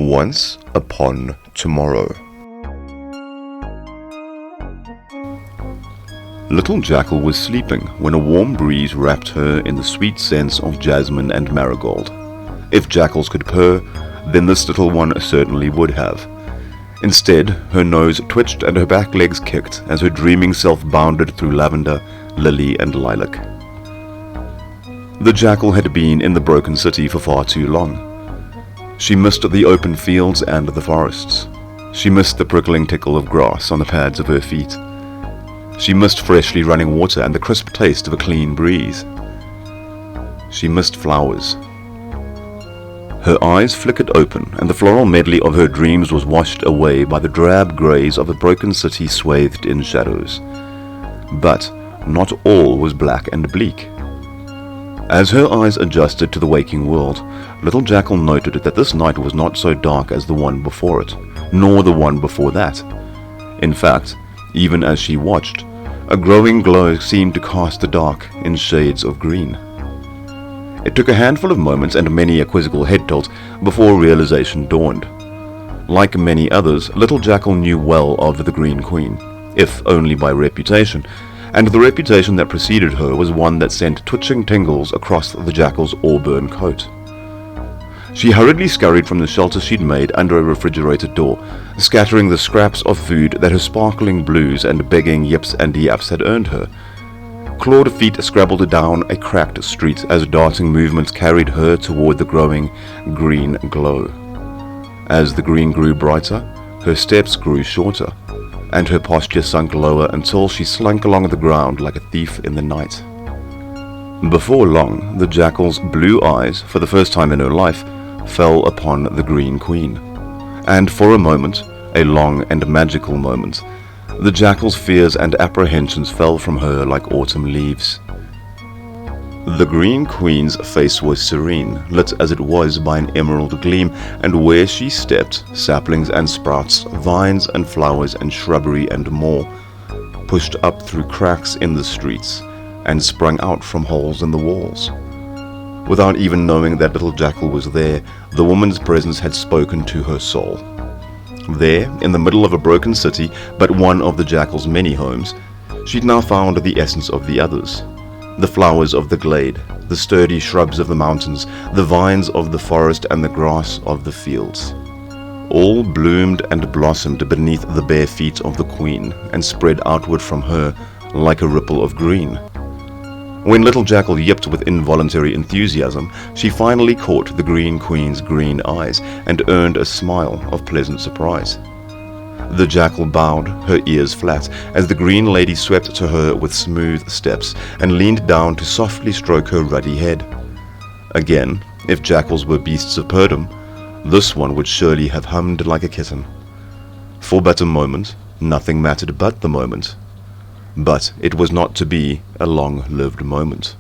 Once upon tomorrow. Little Jackal was sleeping when a warm breeze wrapped her in the sweet scents of jasmine and marigold. If jackals could purr, then this little one certainly would have. Instead, her nose twitched and her back legs kicked as her dreaming self bounded through lavender, lily, and lilac. The jackal had been in the broken city for far too long. She missed the open fields and the forests. She missed the prickling tickle of grass on the pads of her feet. She missed freshly running water and the crisp taste of a clean breeze. She missed flowers. Her eyes flickered open, and the floral medley of her dreams was washed away by the drab greys of a broken city swathed in shadows. But not all was black and bleak. As her eyes adjusted to the waking world, Little Jackal noted that this night was not so dark as the one before it, nor the one before that. In fact, even as she watched, a growing glow seemed to cast the dark in shades of green. It took a handful of moments and many a quizzical head tilt before realization dawned. Like many others, Little Jackal knew well of the Green Queen, if only by reputation, and the reputation that preceded her was one that sent twitching tingles across the jackal's auburn coat. She hurriedly scurried from the shelter she'd made under a refrigerated door, scattering the scraps of food that her sparkling blues and begging yips and yaps had earned her. Clawed feet scrabbled down a cracked street as darting movements carried her toward the growing green glow. As the green grew brighter, her steps grew shorter, and her posture sunk lower until she slunk along the ground like a thief in the night. Before long, the jackal's blue eyes, for the first time in her life, fell upon the Green Queen, and for a moment, a long and magical moment, the jackal's fears and apprehensions fell from her like autumn leaves. The Green Queen's face was serene, lit as it was by an emerald gleam, and where she stepped, saplings and sprouts, vines and flowers and shrubbery and more, pushed up through cracks in the streets, and sprung out from holes in the walls. Without even knowing that Little Jackal was there, the woman's presence had spoken to her soul. There, in the middle of a broken city, but one of the jackal's many homes, she'd now found the essence of the others. The flowers of the glade, the sturdy shrubs of the mountains, the vines of the forest, and the grass of the fields. All bloomed and blossomed beneath the bare feet of the queen, and spread outward from her like a ripple of green. When Little Jackal yipped with involuntary enthusiasm, she finally caught the Green Queen's green eyes and earned a smile of pleasant surprise. The jackal bowed, her ears flat, as the green lady swept to her with smooth steps and leaned down to softly stroke her ruddy head. Again, if jackals were beasts of burden, this one would surely have hummed like a kitten. For but a moment, nothing mattered but the moment. But it was not to be a long-lived moment.